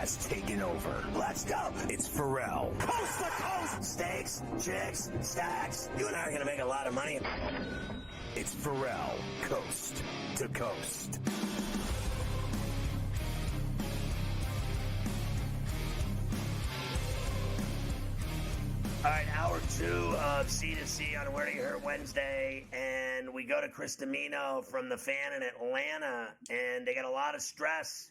has taken over. Let's go. It's Ferrall. Coast to coast. Steaks, chicks, stacks. You and I are going to make a lot of money. It's Ferrall, coast to coast. All right, hour 2 of C2C on Where Do You Hear Wednesday, and we go to Chris Domino from the Fan in Atlanta, and they got a lot of stress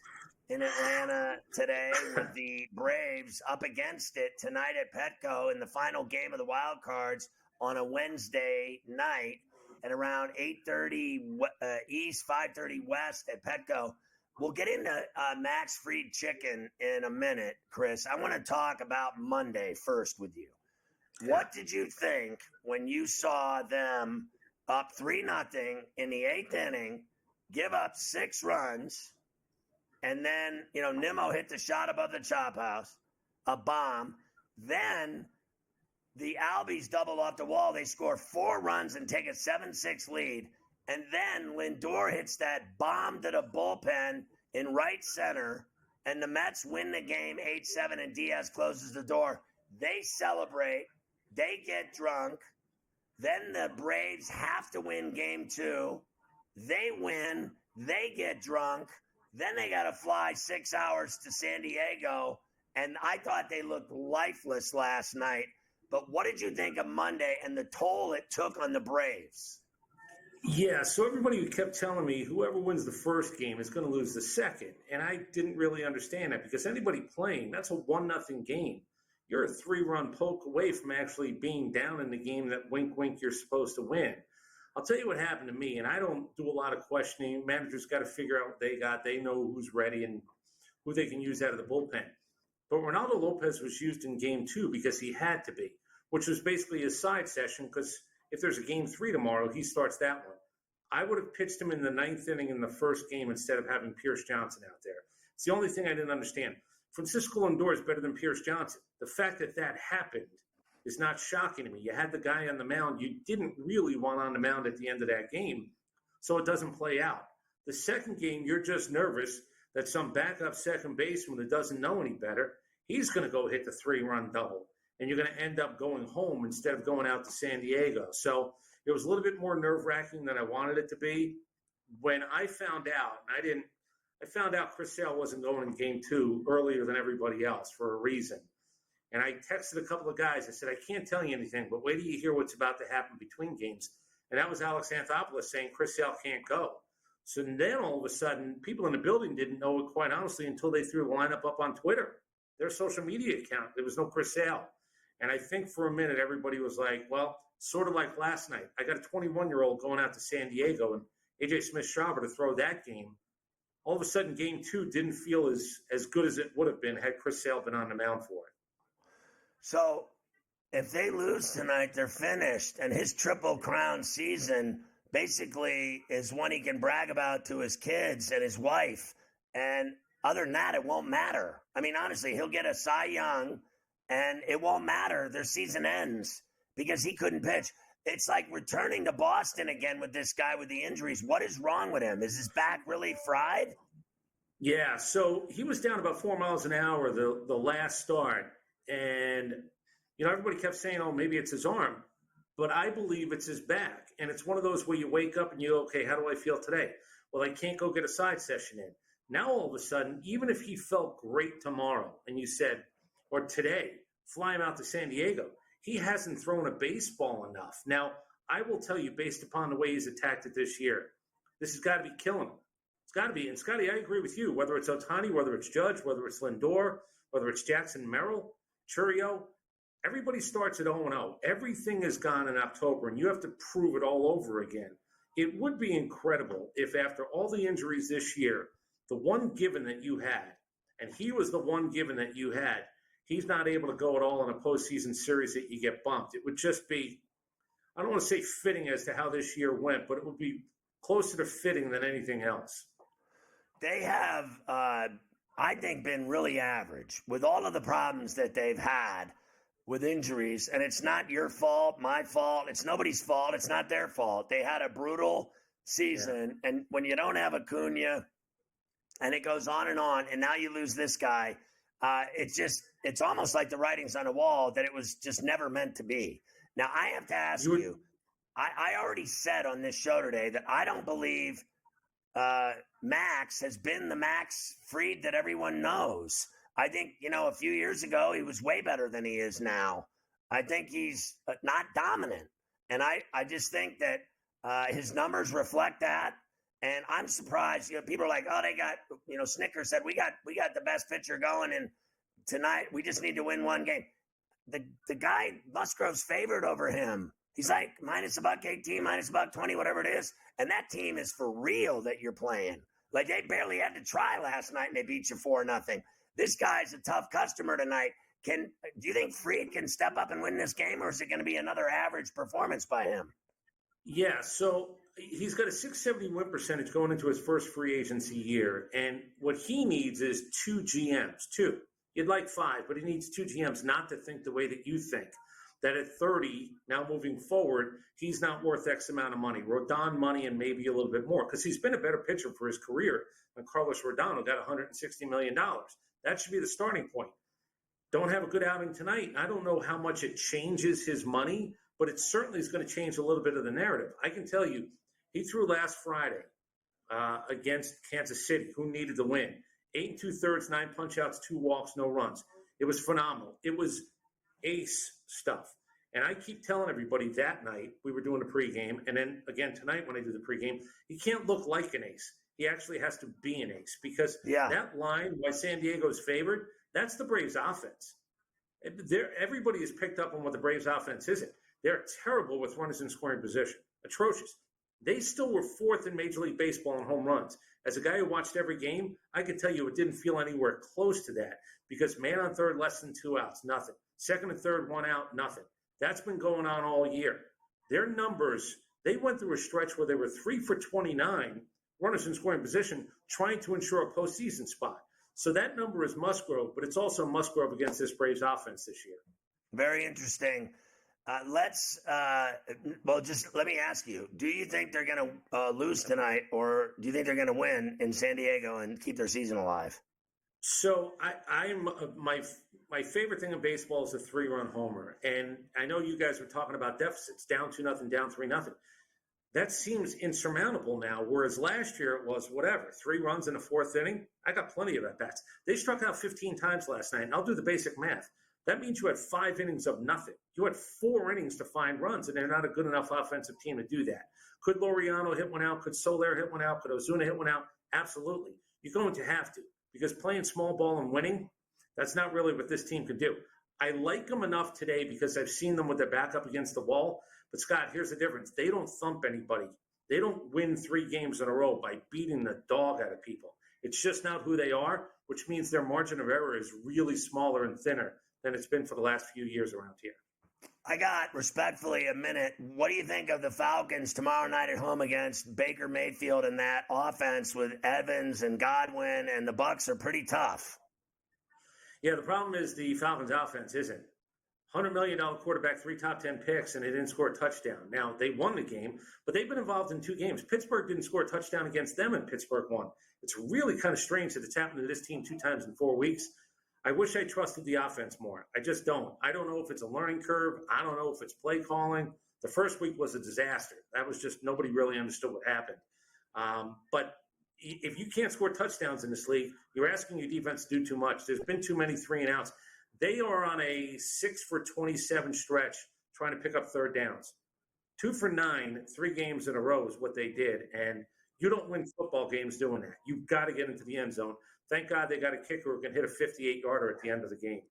in Atlanta today with the Braves up against it tonight at Petco in the final game of the wild cards on a Wednesday night at around 8:30 East, 5:30 West at Petco. We'll get into Max Fried Chicken in a minute, Chris. I want to talk about Monday first with you. What did you think when you saw them up 3-0 in the 8th inning, give up 6 runs, and then, Nimmo hit the shot above the chop house, a bomb. Then the Albies double off the wall. They score 4 runs and take a 7-6 lead. And then Lindor hits that bomb to the bullpen in right center, and the Mets win the game 8-7, and Diaz closes the door. They celebrate. They get drunk. Then the Braves have to win game 2. They win. They get drunk. Then they got to fly 6 hours to San Diego. And I thought they looked lifeless last night. But what did you think of Monday and the toll it took on the Braves? Yeah, so everybody kept telling me whoever wins the first game is going to lose the second. And I didn't really understand that because anybody playing, that's a 1-0 game. You're a 3-run poke away from actually being down in the game that wink, wink, you're supposed to win. I'll tell you what happened to me, and I don't do a lot of questioning. Managers got to figure out what they got. They know who's ready and who they can use out of the bullpen. But Ronaldo Lopez was used in game 2 because he had to be, which was basically his side session because if there's a game 3 tomorrow, he starts that one. I would have pitched him in the 9th inning in the first game instead of having Pierce Johnson out there. It's the only thing I didn't understand. Francisco Lindor is better than Pierce Johnson. The fact that that happened is not shocking to me. You had the guy on the mound you didn't really want on the mound at the end of that game, so it doesn't play out. The second game, you're just nervous that some backup second baseman that doesn't know any better, he's going to go hit the 3-run double, and you're going to end up going home instead of going out to San Diego. So it was a little bit more nerve-wracking than I wanted it to be. When I found out, and I found out Chris Sale wasn't going in game 2 earlier than everybody else for a reason. And I texted a couple of guys. I said, I can't tell you anything, but wait till you hear what's about to happen between games. And that was Alex Anthopoulos saying Chris Sale can't go. So then all of a sudden, people in the building didn't know it, quite honestly, until they threw the lineup up on Twitter, their social media account. There was no Chris Sale. And I think for a minute, everybody was like, well, sort of like last night. I got a 21-year-old going out to San Diego, and A.J. Smith-Shawver to throw that game. All of a sudden, game 2 didn't feel as good as it would have been had Chris Sale been on the mound for it. So if they lose tonight, they're finished. And his Triple Crown season basically is one he can brag about to his kids and his wife. And other than that, it won't matter. I mean, honestly, he'll get a Cy Young, and it won't matter. Their season ends because he couldn't pitch. It's like returning to Boston again with this guy with the injuries. What is wrong with him? Is his back really fried? Yeah, so he was down about 4 miles an hour the last start. And, everybody kept saying, oh, maybe it's his arm. But I believe it's his back. And it's one of those where you wake up and you go, okay, how do I feel today? Well, I can't go get a side session in. Now, all of a sudden, even if he felt great tomorrow and you said, or today, fly him out to San Diego, he hasn't thrown a baseball enough. Now, I will tell you, based upon the way he's attacked it this year, this has got to be killing him. It's got to be. And, Scotty, I agree with you. Whether it's Ohtani, whether it's Judge, whether it's Lindor, whether it's Jackson Merrill, Churio, everybody starts at 0-0. Everything is gone in October, and you have to prove it all over again. It would be incredible if after all the injuries this year, the one given that you had, and he was the one given that you had, he's not able to go at all in a postseason series that you get bumped. It would just be, I don't want to say fitting as to how this year went, but it would be closer to fitting than anything else. They have, I think, been really average with all of the problems that they've had with injuries. And it's not your fault, my fault. It's nobody's fault. It's not their fault. They had a brutal season. Yeah. And when you don't have Acuna and it goes on, and now you lose this guy, It's almost like the writing's on the wall that it was just never meant to be. Now, I have to ask you, I already said on this show today that I don't believe Max has been the Max Fried that everyone knows. I think, a few years ago, he was way better than he is now. I think he's not dominant. And I just think that his numbers reflect that. And I'm surprised, people are like, oh, they got, Snicker said, we got the best pitcher going, and tonight we just need to win one game. The guy, Musgrove's favored over him. He's like minus $1.18, minus $1.20, whatever it is. And that team is for real that you're playing. Like, they barely had to try last night and they beat you 4-0. This guy's a tough customer tonight. Do you think Fried can step up and win this game, or is it going to be another average performance by him? Yeah, so he's got a .670 win percentage going into his first free agency year. And what he needs is 2 GMs, 2. You'd like 5, but he needs 2 GMs not to think the way that you think. That at 30, now moving forward, he's not worth X amount of money. Rodon money and maybe a little bit more, because he's been a better pitcher for his career than Carlos Rodon, who got $160 million. That should be the starting point. Don't have a good outing tonight. I don't know how much it changes his money, but it certainly is going to change a little bit of the narrative. I can tell you, he threw last Friday against Kansas City, who needed the win. 8 2/3, 9 punch-outs, 2 walks, no runs. It was phenomenal. It was ace stuff. And I keep telling everybody that night we were doing the pregame, and then again tonight when I do the pregame, he can't look like an ace. He actually has to be an ace, because that line, why San Diego's favored, that's the Braves' offense. Everybody has picked up on what the Braves' offense isn't. They're terrible with runners in scoring position. Atrocious. They still were 4th in Major League Baseball in home runs. As a guy who watched every game, I can tell you it didn't feel anywhere close to that, because man on third, less than 2 outs, nothing. Second and third, 1 out, nothing. That's been going on all year. Their numbers, they went through a stretch where they were 3 for 29 runners in scoring position, trying to ensure a postseason spot. So that number is Musgrove, but it's also Musgrove against this Braves offense this year. Very interesting. Just let me ask you, do you think they're going to lose tonight, or do you think they're going to win in San Diego and keep their season alive? So I'm my favorite thing in baseball is a 3-run homer. And I know you guys were talking about deficits, down 2-0, down 3-0. That seems insurmountable now, whereas last year it was 3 runs in the 4th inning. I got plenty of at-bats. They struck out 15 times last night, and I'll do the basic math. That means you had 5 innings of nothing. You had 4 innings to find runs, and they're not a good enough offensive team to do that. Could Laureano hit one out? Could Soler hit one out? Could Ozuna hit one out? Absolutely. You're going to have to, because playing small ball and winning, that's not really what this team could do. I like them enough today because I've seen them with their back up against the wall. But, Scott, here's the difference. They don't thump anybody. They don't win 3 games in a row by beating the dog out of people. It's just not who they are, which means their margin of error is really smaller and thinner than it's been for the last few years around here. I got, respectfully, a minute. What do you think of the Falcons tomorrow night at home against Baker Mayfield and that offense with Evans and Godwin, and the Bucs are pretty tough? Yeah, the problem is the Falcons' offense isn't. $100 million quarterback, 3 top 10 picks, and they didn't score a touchdown. Now, they won the game, but they've been involved in 2 games. Pittsburgh didn't score a touchdown against them, and Pittsburgh won. It's really kind of strange that it's happened to this team 2 times in 4 weeks. I wish I trusted the offense more. I just don't. I don't know if it's a learning curve. I don't know if it's play calling. The first week was a disaster. That was just, nobody really understood what happened. But if you can't score touchdowns in this league, you're asking your defense to do too much. There's been too many 3-and-outs. They are on a 6 for 27 stretch trying to pick up third downs. 2 for 9, 3 games in a row is what they did. And you don't win football games doing that. You've got to get into the end zone. Thank God they got a kicker who can hit a 58-yarder at the end of the game.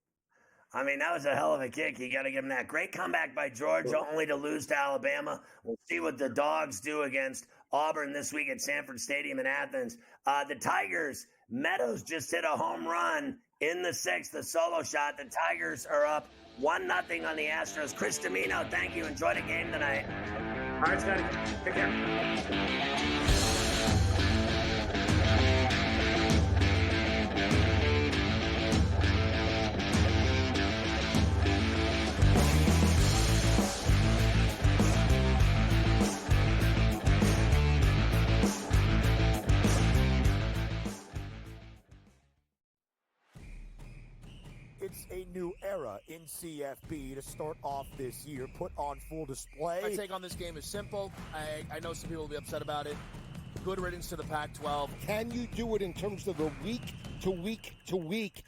I mean, that was a hell of a kick. You got to give him that. Great comeback by Georgia, only to lose to Alabama. We'll see what the Dogs do against Auburn this week at Sanford Stadium in Athens. The Tigers, Meadows just hit a home run in the 6th, the solo shot. The Tigers are up 1-0 on the Astros. Chris Domino, thank you. Enjoy the game tonight. All right, Scotty. Take care. it's a new era in CFB to start off this year, put on full display. My take on this game is simple. I know some people will be upset about it. Good riddance to the Pac-12. Can you do it in terms of the week to week to week?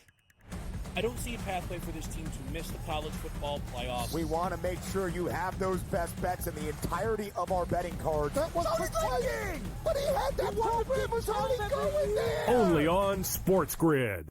I don't see a pathway for this team to miss the college football playoffs. We want to make sure you have those best bets in the entirety of our betting cards. That was playing, but he had that program was already going there. Only on SportsGrid.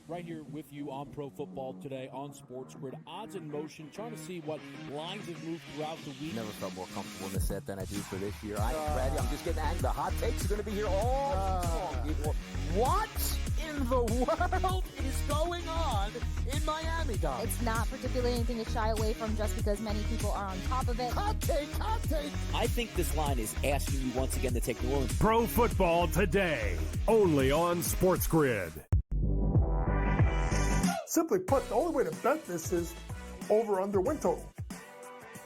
Right here with you on Pro Football Today on SportsGrid. Odds in motion, trying to see what lines have moved throughout the week. Never felt more comfortable in this set than I do for this year. I am ready. I'm just getting angry. The hot takes are going to be here all long, people. What in the world is going on in Miami, guys? It's not particularly anything to shy away from just because many people are on top of it. Hot take, hot take. I think this line is asking you once again to take New Orleans. Pro Football Today, only on SportsGrid. Simply put, the only way to bet this is over under win total.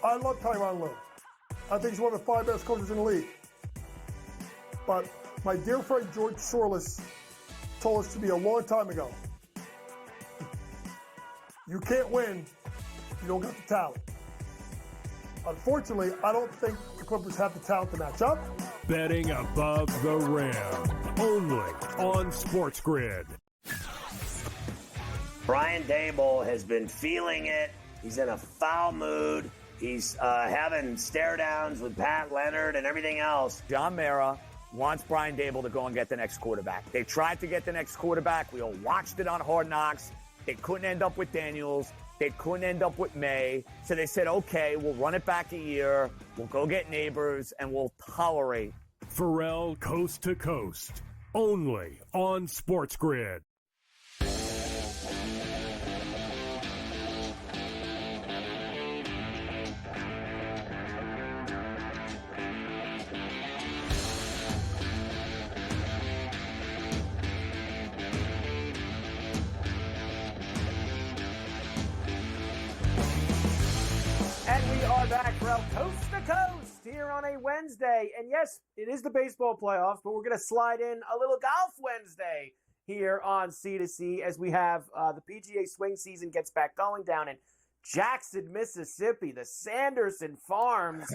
I love Tyronn Lue. I think he's one of the 5 best coaches in the league. But my dear friend George Sorless told us to me a long time ago, you can't win if you don't got the talent. Unfortunately, I don't think the Clippers have the talent to match up. Betting above the rim, only on SportsGrid. Brian Dable has been feeling it. He's in a foul mood. He's having stare downs with Pat Leonard and everything else. John Mara wants Brian Dable to go and get the next quarterback. They tried to get the next quarterback. We all watched it on Hard Knocks. They couldn't end up with Daniels. They couldn't end up with May. So they said, okay, we'll run it back a year. We'll go get Neighbors, and we'll tolerate. Ferrall Coast to Coast, only on SportsGrid. And we are back, Ferrall, coast to coast here on a Wednesday. And yes, it is the baseball playoffs, but we're going to slide in a little golf Wednesday here on C2C as we have the PGA swing season gets back going down in Jackson, Mississippi, the Sanderson Farms,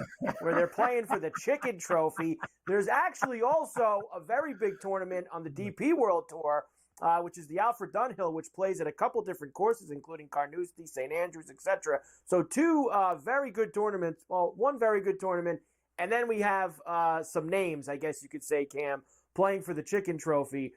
where they're playing for the Chicken Trophy. There's actually also a very big tournament on the DP World Tour, which is the Alfred Dunhill, which plays at a couple different courses, including Carnoustie, St. Andrews, etc. So two very good tournaments. Well, one very good tournament, and then we have some names, I guess you could say, Cam, playing for the Chicken Trophy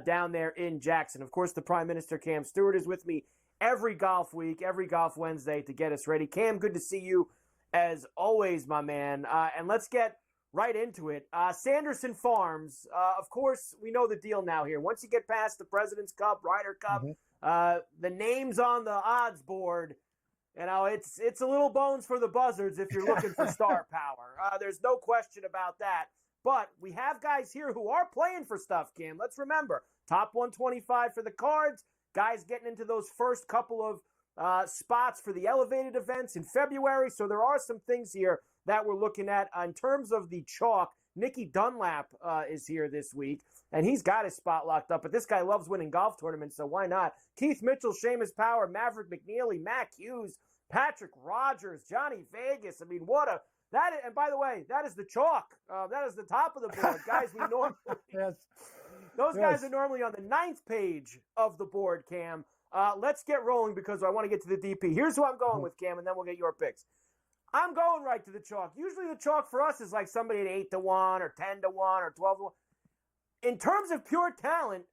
down there in Jackson. Of course, the Prime Minister, Cam Stewart, is with me every golf week, every golf Wednesday to get us ready. Cam, good to see you as always, my man. And let's get right into it. Sanderson Farms, of course, we know the deal now here. Once you get past the President's Cup, Ryder Cup, the names on the odds board, you know, it's a little bones for the buzzards if you're looking for star power. There's no question about that. But we have guys here who are playing for stuff, Cam. Let's remember, top 125 for the cards, guys getting into those first couple of spots for the elevated events in February. So there are some things here that we're looking at. In terms of the chalk, Nicky Dunlap is here this week, and he's got his spot locked up. But this guy loves winning golf tournaments, so why not? Keith Mitchell, Seamus Power, Maverick McNeely, Mac Hughes, Patrick Rogers, Johnny Vegas. I mean, what a – that. And by the way, that is the chalk. That is the top of the board. Guys, we normally Yes. Those guys are normally on the 9th page of the board, Cam. Let's get rolling because I want to get to the DP. Here's who I'm going with, Cam, and then we'll get your picks. I'm going right to the chalk. Usually the chalk for us is like somebody at 8-1 or 10-1 or 12-1. In terms of pure talent,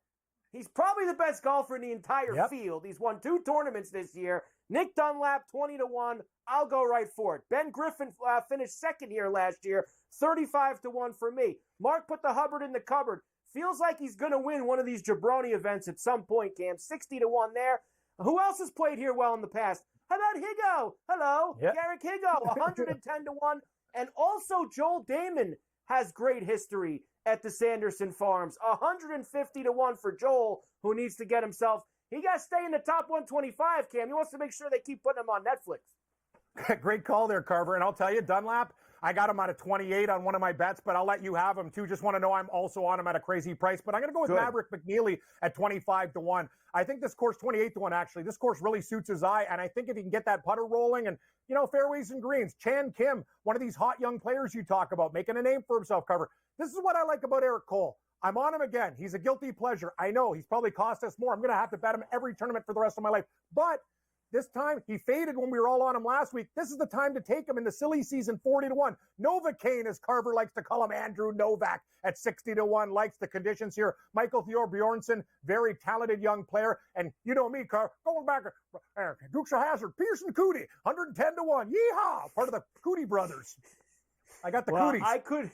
he's probably the best golfer in the entire field. He's won 2 tournaments this year. Nick Dunlap, 20-1. I'll go right for it. Ben Griffin finished second here last year, 35-1 for me. Mark put the Hubbard in the cupboard. Feels like he's going to win one of these jabroni events at some point, Cam. 60-1 there. Who else has played here well in the past? How about Higo? Hello, Garrick Higo, 110-1. And also Joel Damon has great history at the Sanderson Farms. 150-1 for Joel, who needs to get himself. He got to stay in the top 125, Cam. He wants to make sure they keep putting him on Netflix. Great call there, Carver. And I'll tell you, Dunlap, I got him at a 28 on one of my bets, but I'll let you have him too. Just want to know I'm also on him at a crazy price. But I'm going to go with Maverick McNeely at 25-1. I think this course, 28-1 actually, this course really suits his eye. And I think if he can get that putter rolling and, fairways and greens, Chan Kim, one of these hot young players you talk about, making a name for himself, Carver. This is what I like about Eric Cole. I'm on him again. He's a guilty pleasure. I know he's probably cost us more. I'm going to have to bet him every tournament for the rest of my life. But this time, he faded when we were all on him last week. This is the time to take him in the silly season, 40-1. Novocaine, as Carver likes to call him, Andrew Novak at 60-1. Likes the conditions here. Michael Theodor Bjornsson, very talented young player. And you know me, Carver, going back, Dukes of Hazzard, Pearson Coody, 110-1. Yeehaw! Part of the Coody brothers. I got the Coodies.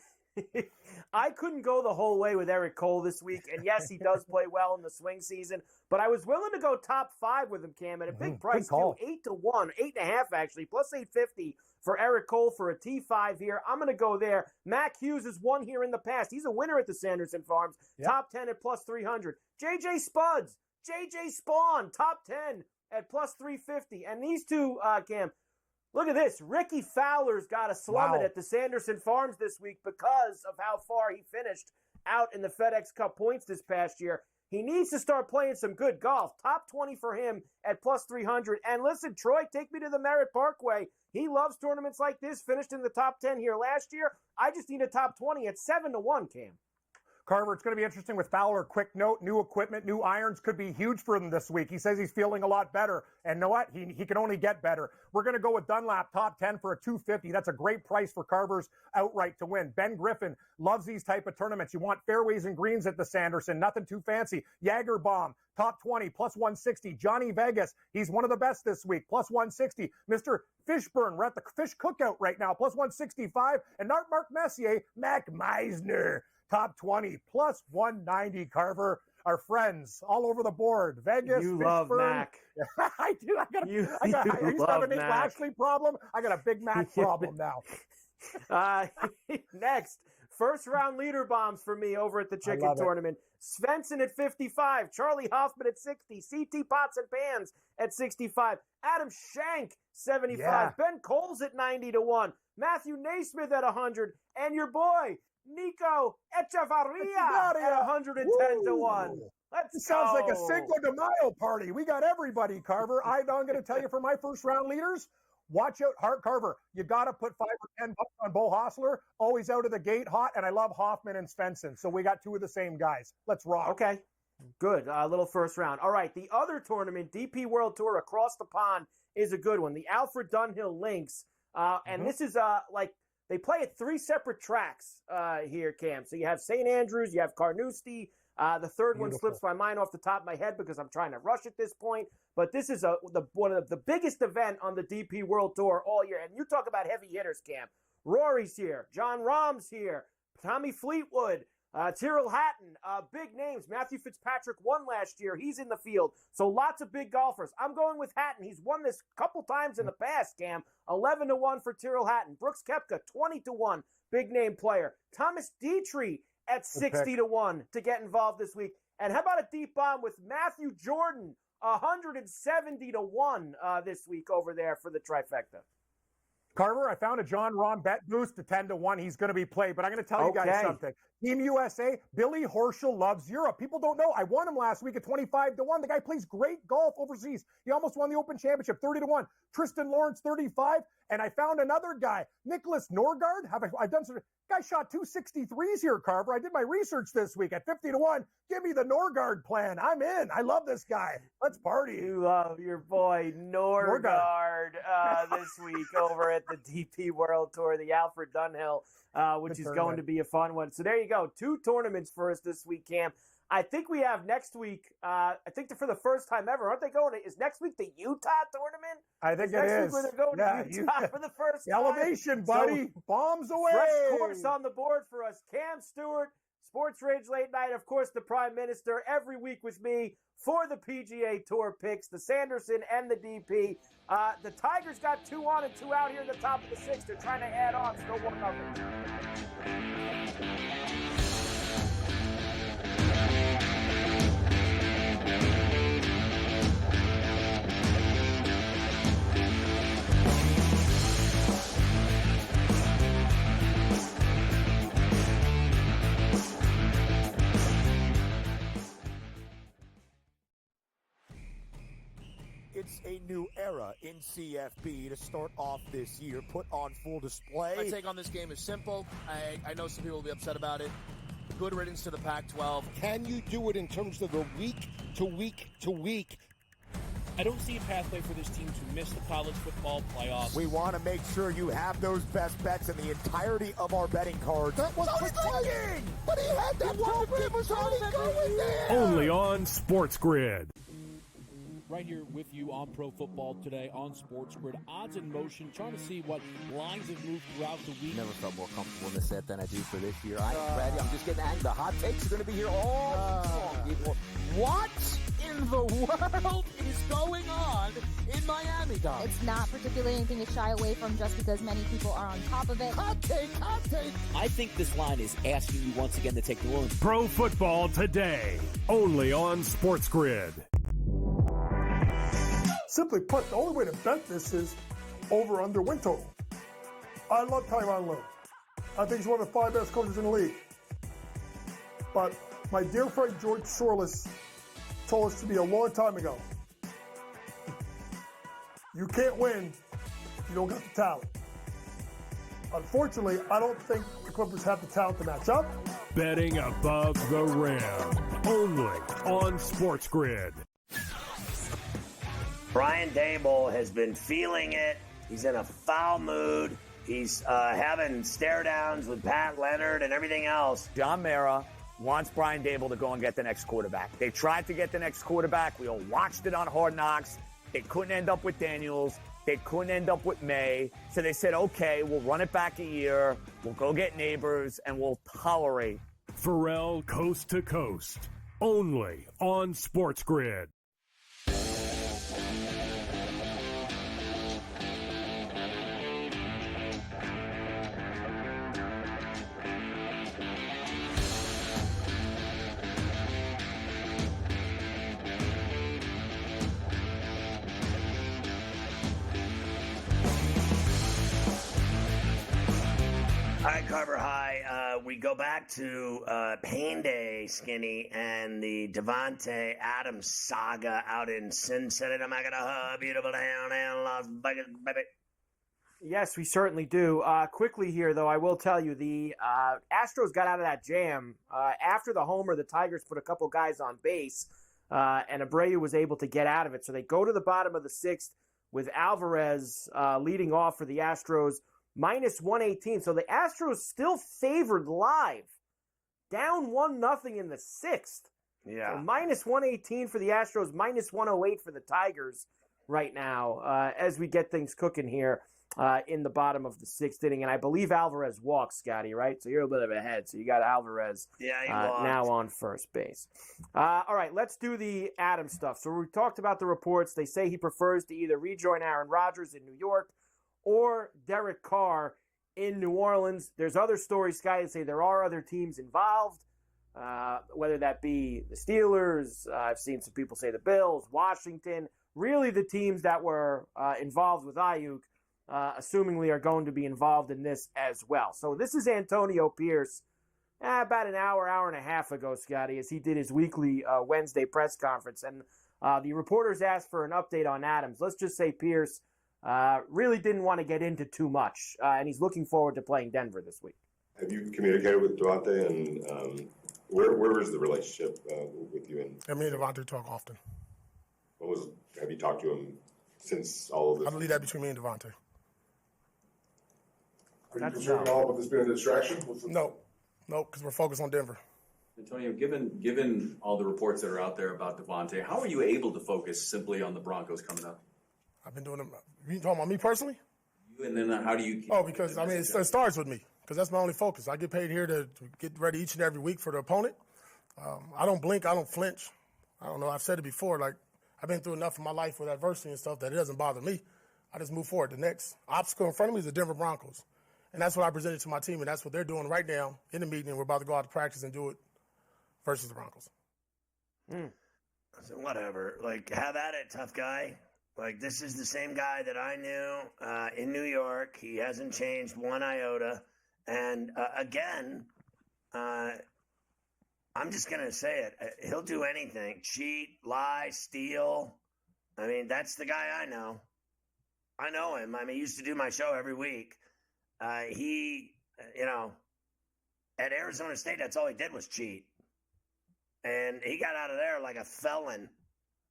I couldn't go the whole way with Eric Cole this week. And yes, he does play well in the swing season, but I was willing to go top 5 with him, Cam, at a big price too. 8-1, 8.5 actually, plus 850 for Eric Cole for a T5 here. I'm going to go there. Mac Hughes has won here in the past. He's a winner at the Sanderson Farms. Yep. Top 10 at plus 300. JJ Spuds, JJ Spawn, top 10 at plus 350. And these two, Cam, look at this. Ricky Fowler's got a slum it at the Sanderson Farms this week because of how far he finished out in the FedEx Cup points this past year. He needs to start playing some good golf. Top 20 for him at plus 300. And listen, Troy, take me to the Merritt Parkway. He loves tournaments like this. Finished in the top 10 here last year. I just need a top 20 at 7-1, Cam. Carver, it's going to be interesting with Fowler. Quick note, new equipment, new irons could be huge for him this week. He says he's feeling a lot better. And you know what? He can only get better. We're going to go with Dunlap, top 10 for a 250. That's a great price for Carver's outright to win. Ben Griffin loves these type of tournaments. You want fairways and greens at the Sanderson. Nothing too fancy. Jagerbaum, top 20, plus 160. Johnny Vegas, he's one of the best this week, plus 160. Mr. Fishburne, we're at the Fish Cookout right now, plus 165. And not Mark Messier, Mac Meisner, top 20, plus 190, Carver. Our friends all over the board. Vegas, you Fishburne. Love Mac. I do. I used to have a Nick Lashley problem. I got a big Mac problem now. Next, first round leader bombs for me over at the Chicken Tournament. Svensson at 55, Charlie Hoffman at 60, CT Pots and Pans at 65, Adam Schenk 75, Ben Coles at 90-1, Matthew Naismith at 100, and your boy Nico Echevarria at 110-1. Let's Sounds like a Cinco de Mayo party. We got everybody, Carver. I'm going to tell you for my first round leaders, watch out, Hart Carver. You got to put $5 or $10 on Bo Hostler. Always out of the gate hot, and I love Hoffman and Svensson. So we got two of the same guys. Let's rock. Okay, good. Little first round. All right, the other tournament, DP World Tour across the pond, is a good one. The Alfred Dunhill Links, and this is they play at 3 separate tracks here, Cam. So you have St. Andrews, you have Carnoustie. The third one slips my mind off the top of my head because I'm trying to rush at this point. But this is one of the biggest event on the DP World Tour all year. And you talk about heavy hitters, Cam. Rory's here. John Rahm's here. Tommy Fleetwood. Tyrrell Hatton. Big names. Matthew Fitzpatrick won last year. He's in the field. So lots of big golfers. I'm going with Hatton. He's won this a couple times in the past, Cam. 11-1 for Tyrrell Hatton. Brooks Koepka, 20-1. Big name player. Thomas Dietrich at 60-1 to get involved this week. And how about a deep bomb with Matthew Jordan, 170-1 this week over there for the trifecta. Carver, I found a John Rahm bet boost to 10-1. He's going to be played, but I'm going to tell you guys something. Team USA, Billy Horschel loves Europe. People don't know. I won him last week at 25-1. The guy plays great golf overseas. He almost won the Open Championship, 30-1. Tristan Lawrence, 35. And I found another guy, Nicholas Norgard. I've done some. Guy shot 263s here, Carver. I did my research this week at 50-1. Give me the Norgard plan. I'm in. I love this guy. Let's party. You love your boy Norgard this week over at the DP World Tour, the Alfred Dunhill, which is going to be a fun one. So there you go. 2 tournaments for us this week, Cam. I think we have next week, I think for the first time ever, aren't they going to, is next week the Utah tournament? I think it is. Next week where they're going to Utah for the first time. Elevation, buddy. So, bombs away. Fresh course on the board for us. Cam Stewart, Sports Rage Late Night, of course, the Prime Minister, every week with me for the PGA Tour picks, the Sanderson and the DP. The Tigers got 2 on and 2 out here in the top of the 6th. They're trying to add on, still 1-0. it's a new era in CFB to start off this year, put on full display. My take on this game is simple. I know some people will be upset about it. Good riddance to the Pac-12. Can you do it in terms of the week to week to week? I don't see a pathway for this team to miss the college football playoffs. We want to make sure you have those best bets in the entirety of our betting cards. That was playing, but he had that program was already going there. Only on SportsGrid. Right here with you on Pro Football Today on SportsGrid. Odds in motion, trying to see what lines have moved throughout the week. Never felt more comfortable in this set than I do for this year. Brady, I'm just getting angry. The hot takes are going to be here all long, people. What in the world is going on in Miami, Dom? It's not particularly anything to shy away from just because many people are on top of it. Hot take. I think this line is asking you once again to take New Orleans. Pro Football Today. Only on SportsGrid. Simply put, the only way to bet this is over under win total. I love Tyronn Lue. I think he's one of the 5 best coaches in the league. But my dear friend George Sorless told us to me a long time ago, you can't win if you don't got the talent. Unfortunately, I don't think the Clippers have the talent to match up. Betting above the rim. Only on SportsGrid. Brian Dable has been feeling it. He's in a foul mood. He's having stare downs with Pat Leonard and everything else. John Mara wants Brian Dable to go and get the next quarterback. They tried to get the next quarterback. We all watched it on Hard Knocks. They couldn't end up with Daniels. They couldn't end up with May. So they said, okay, we'll run it back a year. We'll go get neighbors, and we'll tolerate. Ferrall Coast to Coast. Only on SportsGrid. All right, Carver High. We go back to Pain Day, Skinny, and the Devontae Adams saga out in Sin City. Beautiful down Las Vegas, baby. Yes, we certainly do. Quickly here, though, I will tell you, the Astros got out of that jam. After the homer, the Tigers put a couple guys on base, and Abreu was able to get out of it. So they go to the bottom of the 6th with Alvarez leading off for the Astros, minus 118. So the Astros still favored live, down 1-0 in the 6th. Yeah. So minus 118 for the Astros, minus 108 for the Tigers right now as we get things cooking here in the bottom of the 6th inning. And I believe Alvarez walked, Scotty, right? So you're a bit of ahead. So you got Alvarez now on first base. All right, let's do the Adams stuff. So we talked about the reports. They say he prefers to either rejoin Aaron Rodgers in New York or Derek Carr in New Orleans. There's other stories, Scotty, that say there are other teams involved, whether that be the Steelers. I've seen some people say the Bills, Washington. Really the teams that were involved with Ayuk, assumingly are going to be involved in this as well. So this is Antonio Pierce about an hour and a half ago, Scotty, as he did his weekly Wednesday press conference. And the reporters asked for an update on Adams. Let's just say Pierce really didn't want to get into too much, and he's looking forward to playing Denver this week. Have you communicated with Devontae, and where is the relationship with you? And me and Devontae talk often. Have you talked to him since all of this? I believe that between me and Devontae. Are you concerned at all with this being a distraction? No, because we're focused on Denver. Antonio, given all the reports that are out there about Devontae, how are you able to focus simply on the Broncos coming up? I've been doing them. You talking about me personally? You, and then how do you keep because I mean, it starts with me, because that's my only focus. I get paid here to get ready each and every week for the opponent. I don't blink. I don't flinch. I don't know. I've said it before. Like, I've been through enough in my life with adversity and stuff that it doesn't bother me. I just move forward. The next obstacle in front of me is the Denver Broncos. And that's what I presented to my team, and that's what they're doing right now in the meeting, and we're about to go out to practice and do it versus the Broncos. So whatever. Like, have at it, tough guy. Like, this is the same guy that I knew in New York. He hasn't changed one iota. And, again, I'm just going to say it. He'll do anything. Cheat, lie, steal. I mean, that's the guy I know. I know him. I mean, he used to do my show every week. He, at Arizona State, that's all he did was cheat. And he got out of there like a felon.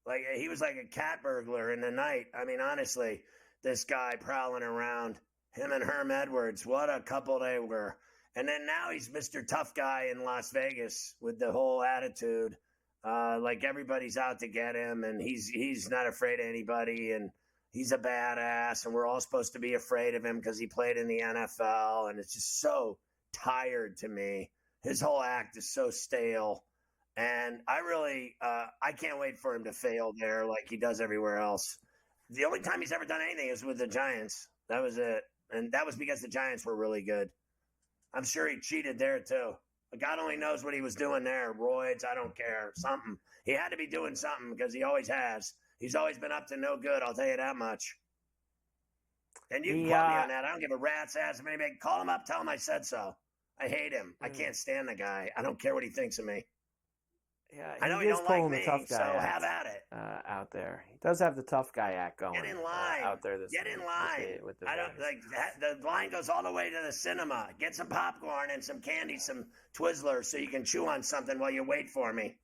Like, he was like a cat burglar in the night. I mean, honestly, this guy prowling around, him and Herm Edwards, what a couple they were. And then now he's Mr. Tough Guy in Las Vegas with the whole attitude. Like everybody's out to get him, and he's not afraid of anybody, and he's a badass, and we're all supposed to be afraid of him because he played in the NFL, and it's just so tired to me. His whole act is so stale, and I can't wait for him to fail there like he does everywhere else. The only time he's ever done anything is with the Giants. That was it, and that was because the Giants were really good. I'm sure he cheated there, too. God only knows what he was doing there. Roids, I don't care. Something. He had to be doing something because he always has. He's always been up to no good, I'll tell you that much. And you can quote me on that. I don't give a rat's ass. Maybe call him up, tell him I said so. I hate him. I can't stand the guy. I don't care what he thinks of me. Yeah, I know he don't like me, tough guy so have at it. Out there, he does have the tough guy act going. Get in line. Out there, Get in line. With the I don't like the line goes all the way to the cinema. Get some popcorn and some candy, some Twizzlers, so you can chew on something while you wait for me.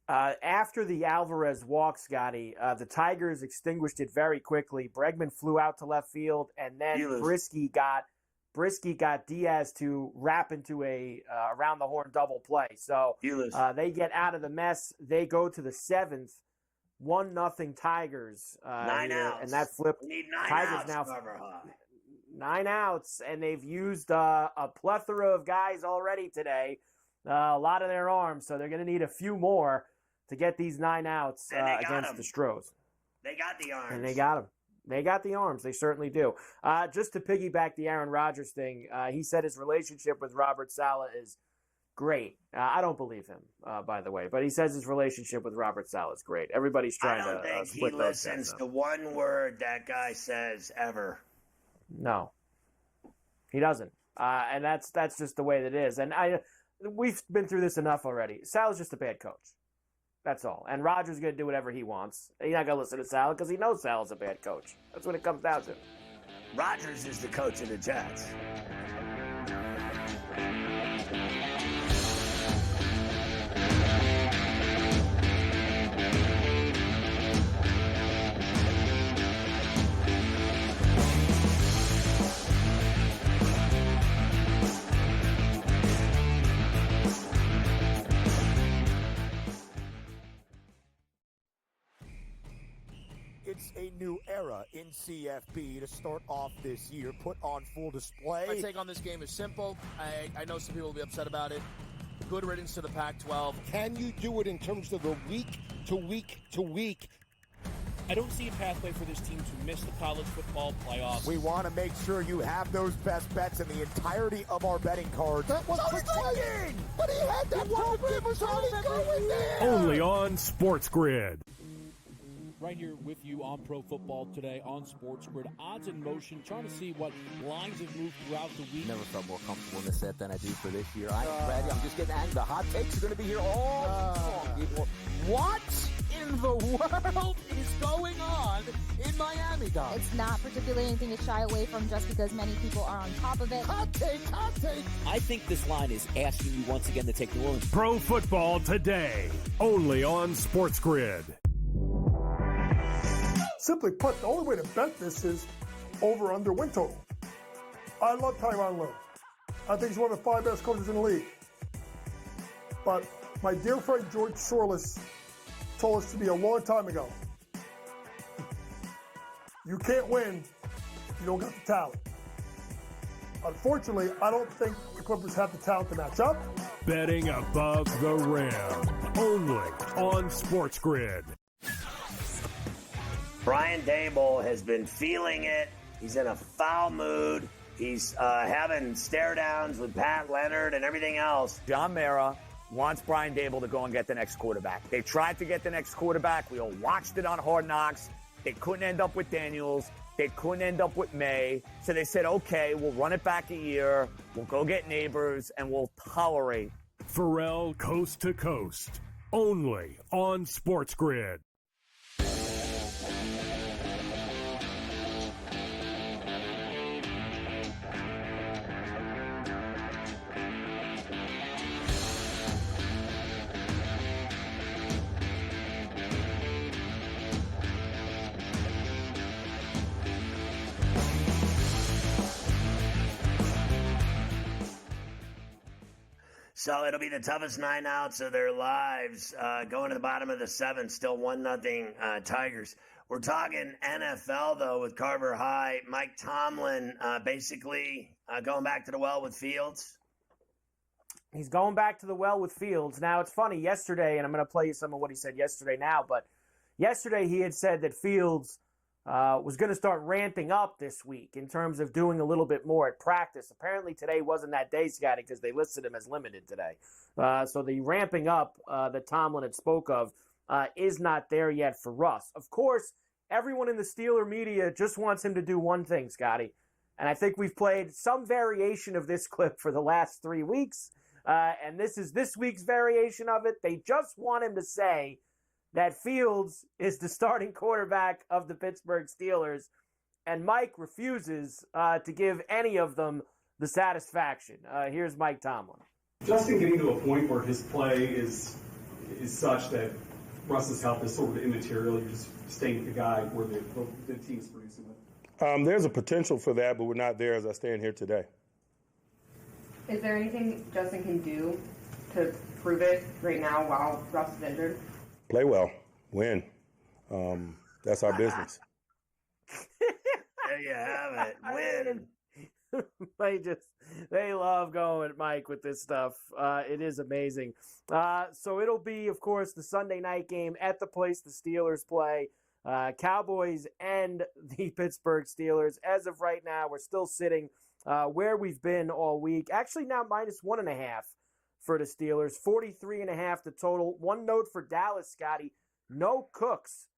After the Alvarez walk, Scotty, the Tigers extinguished it very quickly. Bregman flew out to left field, and then Brisky got Diaz to wrap into a around the horn double play. So they get out of the mess. They go to the 7th, 1-0 Tigers. 9 outs, and that flip. We need 9 Tigers outs. now Trevor. 9 outs, and they've used a plethora of guys already today. A lot of their arms, so they're going to need a few more to get these 9 outs against the Stros. They got the arms, and they got them. They got the arms. They certainly do. Just to piggyback the Aaron Rodgers thing, he said his relationship with Robert Saleh is great. I don't believe him, by the way, but he says his relationship with Robert Saleh is great. Everybody's trying to split those. I don't think he listens to one word that guy says ever. No, he doesn't, and that's just the way that it is. And we've been through this enough already. Saleh's just a bad coach. That's all. And Rodgers is going to do whatever he wants. He's not going to listen to Saleh because he knows Saleh's a bad coach. That's what it comes down to. Rodgers is the coach of the Jets. It's a new era in CFP to start off this year, put on full display. My take on this game is simple. I know some people will be upset about it. Good riddance to the Pac-12. Can you do it in terms of the week to week to week? I don't see a pathway for this team to miss the college football playoffs. We want to make sure you have those best bets in the entirety of our betting cards. That was thinking, but he had that program was already going there. Only on SportsGrid. Right here with you on Pro Football Today on SportsGrid. Odds in motion, trying to see what lines have moved throughout the week. Never felt more comfortable in the set than I do for this year. I'm ready. I'm just getting angry. The hot takes are going to be here all season long. What in the world is going on in Miami, Dom? It's not particularly anything to shy away from just because many people are on top of it. Hot take. I think this line is asking you once again to take New Orleans. Pro Football Today, only on SportsGrid. Simply put, the only way to bet this is over under win total. I love Tyronn Lue. I think he's one of the 5 best coaches in the league. But my dear friend George Sorless told us to me a long time ago, you can't win if you don't got the talent. Unfortunately, I don't think the Clippers have the talent to match up. Betting above the rim, only on SportsGrid. Brian Dable has been feeling it. He's in a foul mood. He's having stare downs with Pat Leonard and everything else. John Mara wants Brian Dable to go and get the next quarterback. They tried to get the next quarterback. We all watched it on Hard Knocks. They couldn't end up with Daniels. They couldn't end up with May. So they said, okay, we'll run it back a year. We'll go get Neighbors, and we'll tolerate. Ferrall Coast to Coast, only on SportsGrid. So it'll be the toughest 9 outs of their lives. Going to the bottom of the 7th, still 1-0 Tigers. We're talking NFL, though, with Carver High. Mike Tomlin basically going back to the well with Fields. He's going back to the well with Fields. Now, it's funny. Yesterday, and I'm going to play you some of what he said yesterday now, but yesterday he had said that Fields was going to start ramping up this week in terms of doing a little bit more at practice. Apparently today wasn't that day, Scotty, because they listed him as limited today. So the ramping up that Tomlin had spoke of is not there yet for Russ. Of course, everyone in the Steeler media just wants him to do one thing, Scotty. And I think we've played some variation of this clip for the last 3 weeks. And this is this week's variation of it. They just want him to say that Fields is the starting quarterback of the Pittsburgh Steelers, and Mike refuses to give any of them the satisfaction. Here's Mike Tomlin. Justin getting to a point where his play is such that Russ's help is sort of immaterial. You're just staying with the guy where the team's producing it. There's a potential for that, but we're not there as I stand here today. Is there anything Justin can do to prove it right now while Russ is injured? Play well, win. That's our business. There you have it. Win. They love going, Mike, with this stuff. It is amazing. So it'll be, of course, the Sunday night game at the place the Steelers play. Cowboys and the Pittsburgh Steelers. As of right now, we're still sitting where we've been all week. Actually, now -1.5 for the Steelers. 43.5 the total. One note for Dallas, Scotty. No Cooks.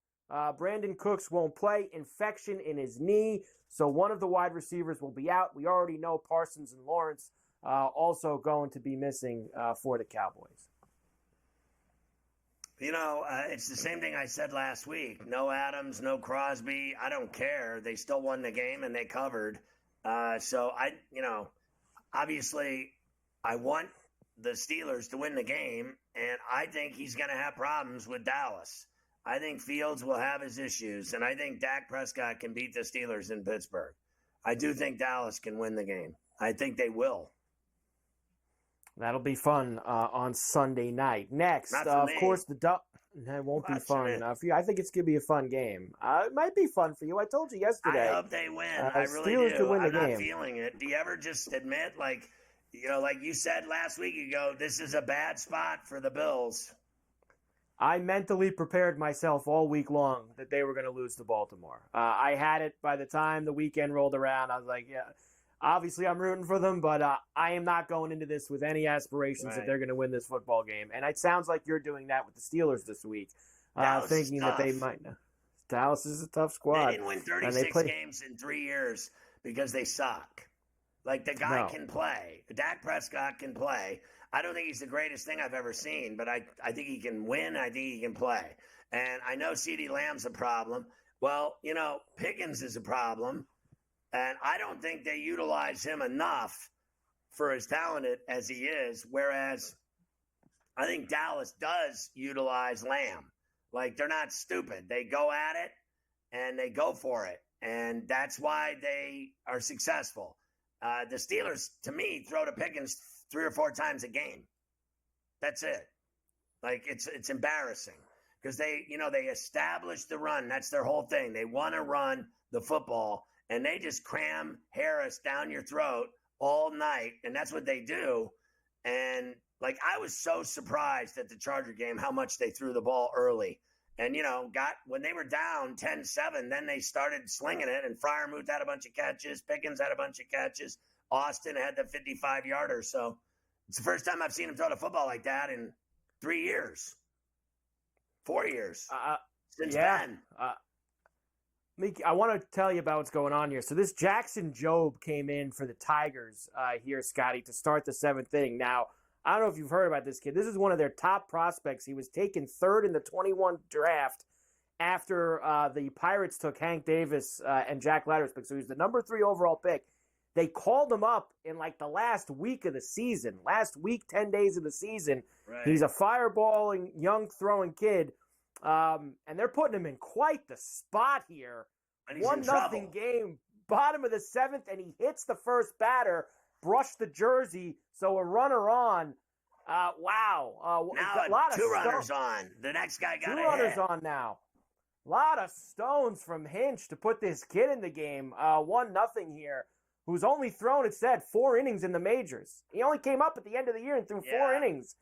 Brandon Cooks won't play. Infection in his knee. So one of the wide receivers will be out. We already know Parsons and Lawrence also going to be missing for the Cowboys. You know, it's the same thing I said last week. No Adams, no Crosby. I don't care. They still won the game and they covered. So obviously I want the Steelers to win the game, and I think he's going to have problems with Dallas. I think Fields will have his issues, and I think Dak Prescott can beat the Steelers in Pittsburgh. I do think Dallas can win the game. I think they will. That'll be fun on Sunday night. Next, of course, it won't be fun for you. I think it's going to be a fun game. It might be fun for you. I told you yesterday. I hope they win. I really Steelers do. Win the I'm not game. feeling it. Do you ever just admit, like you said last week ago, this is a bad spot for the Bills? I mentally prepared myself all week long that they were going to lose to Baltimore. I had it by the time the weekend rolled around. I was like, yeah, obviously I'm rooting for them, but I am not going into this with any aspirations that they're going to win this football game. And it sounds like you're doing that with the Steelers this week, thinking that they might. Dallas is a tough squad. They didn't win 36 games in 3 years because they suck. Like, the guy can play. Dak Prescott can play. I don't think he's the greatest thing I've ever seen, but I think he can win. I think he can play. And I know CeeDee Lamb's a problem. Well, Pickens is a problem. And I don't think they utilize him enough for as talented as he is, whereas I think Dallas does utilize Lamb. Like, they're not stupid. They go at it, and they go for it. And that's why they are successful. The Steelers, to me, throw to Pickens 3 or 4 times a game. That's it. Like, it's embarrassing because they establish the run. That's their whole thing. They want to run the football, and they just cram Harris down your throat all night, and that's what they do. And, like, I was so surprised at the Charger game how much they threw the ball early. And, when they were down 10-7, then they started slinging it, and Freiermuth had a bunch of catches. Pickens had a bunch of catches. Austin had the 55-yarder. So it's the first time I've seen him throw the football like that in 3 years, 4 years since then. I want to tell you about what's going on here. So this Jackson Jobe came in for the Tigers here, Scotty, to start the 7th inning. Now, I don't know if you've heard about this kid. This is one of their top prospects. He was taken 3rd in the 21 draft after the Pirates took Hank Davis and Jack Leiter's pick. So he was the number 3 overall pick. They called him up in like the last week of the season. Last week, 10 days of the season. Right. He's a fireballing, young throwing kid. And they're putting him in quite the spot here. 1-0 game, bottom of the 7th, and he hits the first batter, brushed the jersey, so a runner on. Wow. Now a lot of two runners on. The next guy got two a runners hit. on now. A lot of stones from Hinch to put this kid in the game. 1-0 here. Who's only thrown, it said, 4 innings in the majors. He only came up at the end of the year and threw 4 innings.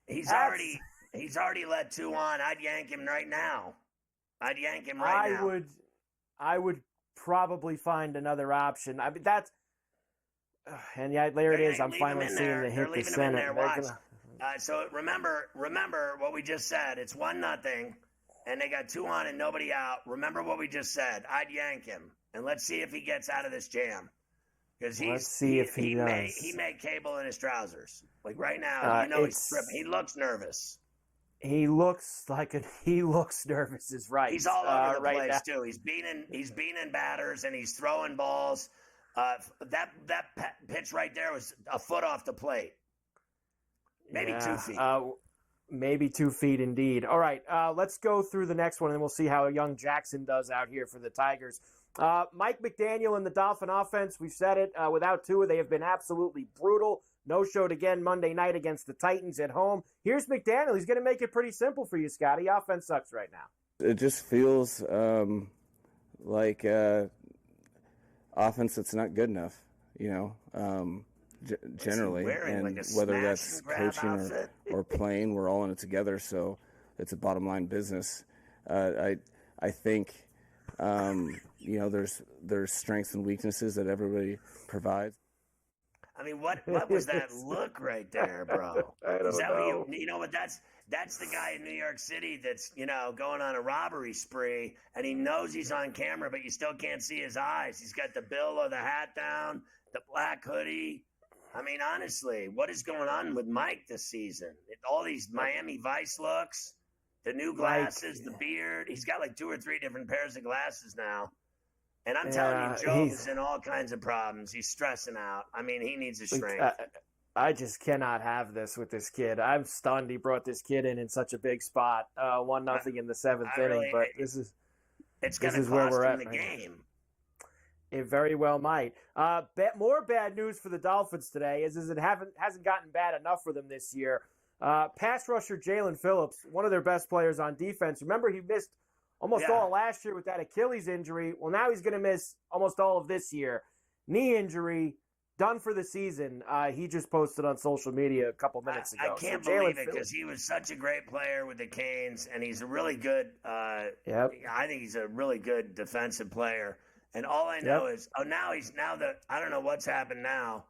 He's already let 2 on. I'd yank him right now. I would probably find another option. I mean, that's and yeah, there it is. I'm finally seeing the hit the center. So remember what we just said. It's 1-0, and they got 2 on and nobody out. Remember what we just said. I'd yank him, and let's see if he gets out of this jam. Because he made cable in his trousers. Like right now, he's tripping. He looks nervous. He looks nervous. Is right. He's all over the right place now. too. He's beaning batters and he's throwing balls. That pitch right there was a foot off the plate. Maybe 2 feet. Maybe 2 feet indeed. All right, let's go through the next one and we'll see how young Jackson does out here for the Tigers. Mike McDaniel and the Dolphin offense, we've said it, without Tua, they have been absolutely brutal. No-showed again Monday night against the Titans at home. Here's McDaniel. He's going to make it pretty simple for you, Scotty. Offense sucks right now. It just feels like offense that's not good enough, generally. And like whether that's coaching or playing, we're all in it together, so it's a bottom-line business. I think there's strengths and weaknesses that everybody provides. I mean, what was that look right there, bro? I don't know. You know what? That's the guy in New York City that's going on a robbery spree, and he knows he's on camera, but you still can't see his eyes. He's got the bill of the hat down, the black hoodie. I mean, honestly, what is going on with Mike this season? All these Miami Vice looks, the new glasses, the beard. He's got like 2 or 3 different pairs of glasses now. And I'm telling you, Joe is in all kinds of problems. He's stressing out. I mean, he needs a shrink. I just cannot have this with this kid. I'm stunned he brought this kid in such a big spot. 1-0 in the 7th inning, but this is where we're at. The game. It very well might. More bad news for the Dolphins today is it hasn't gotten bad enough for them this year. Pass rusher Jalen Phillips, one of their best players on defense. Remember, he missed almost all last year with that Achilles injury. Well, now he's going to miss almost all of this year. Knee injury, done for the season. He just posted on social media a couple minutes ago. I can't believe it because he was such a great player with the Canes, and he's a really good I think he's a really good defensive player. And all I know is, I don't know what's happened now.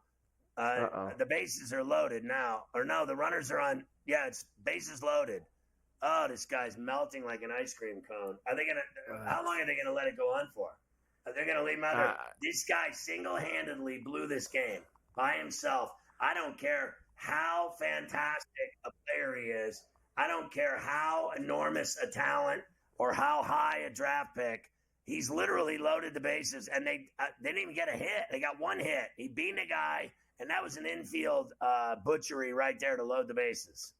The bases are loaded now. Or no, the runners are on. Yeah, it's bases loaded. Oh, this guy's melting like an ice cream cone. Are they gonna? How long are they gonna let it go on for? Are they gonna leave him out there? This guy single-handedly blew this game by himself. I don't care how fantastic a player he is. I don't care how enormous a talent or how high a draft pick. He's literally loaded the bases, and they didn't even get a hit. They got 1 hit. He beat a guy, and that was an infield butchery right there to load the bases.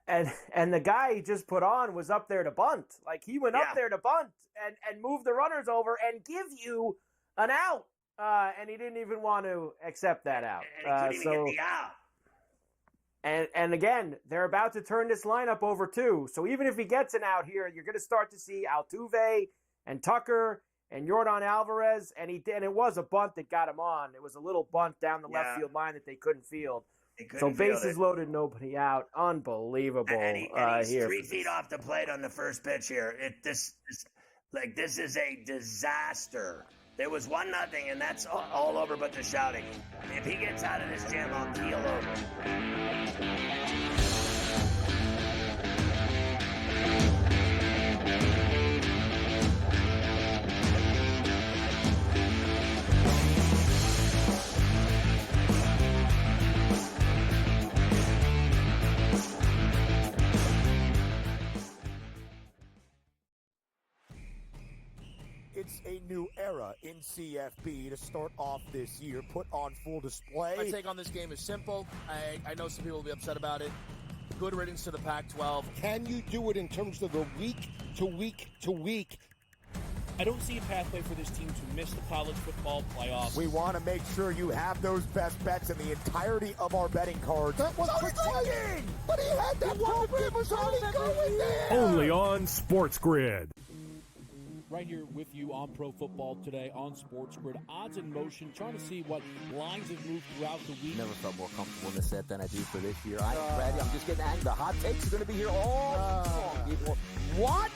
And the guy he just put on was up there to bunt. Like, he went up there to bunt and move the runners over and give you an out. And he didn't even want to accept that out. And he couldn't even get the out. And again, they're about to turn this lineup over too. So even if he gets an out here, you're going to start to see Altuve and Tucker and Yordan Alvarez. And it was a bunt that got him on. It was a little bunt down the left field line that they couldn't field. So bases loaded, nobody out. Unbelievable. And he's here. 3 feet off the plate on the first pitch here. This is a disaster. There was 1-0, and that's all over but the shouting. If he gets out of this jam, I'll keel over. It's a new era in CFB to start off this year, put on full display. My take on this game is simple. I know some people will be upset about it. Good riddance to the Pac-12. Can you do it in terms of the week to week to week? I don't see a pathway for this team to miss the college football playoffs. We want to make sure you have those best bets in the entirety of our betting cards. That was playing, but he had that program was already going there. Only on SportsGrid. Right here with you on Pro Football Today on SportsGrid. Odds in motion, trying to see what lines have moved throughout the week. Never felt more comfortable in the set than I do for this year. Brady, I'm just getting angry. The hot takes are going to be here all season. What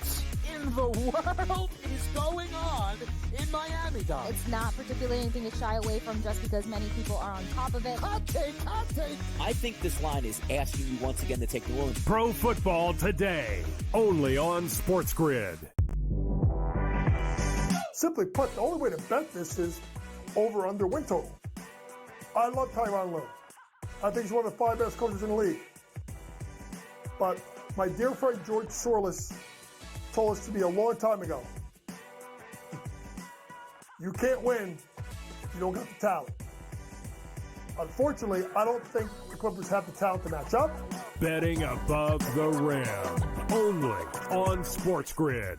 in the world is going on in Miami, Dom? It's not particularly anything to shy away from just because many people are on top of it. Hot take. I think this line is asking you once again to take New Orleans. Pro Football Today. Only on SportsGrid. Simply put, the only way to bet this is over under win total. I love Tyronn Lue. I think he's one of the 5 best coaches in the league. But my dear friend George Sorless told us to me a long time ago, you can't win if you don't got the talent. Unfortunately, I don't think the Clippers have the talent to match up. Betting above the rim. Only on SportsGrid.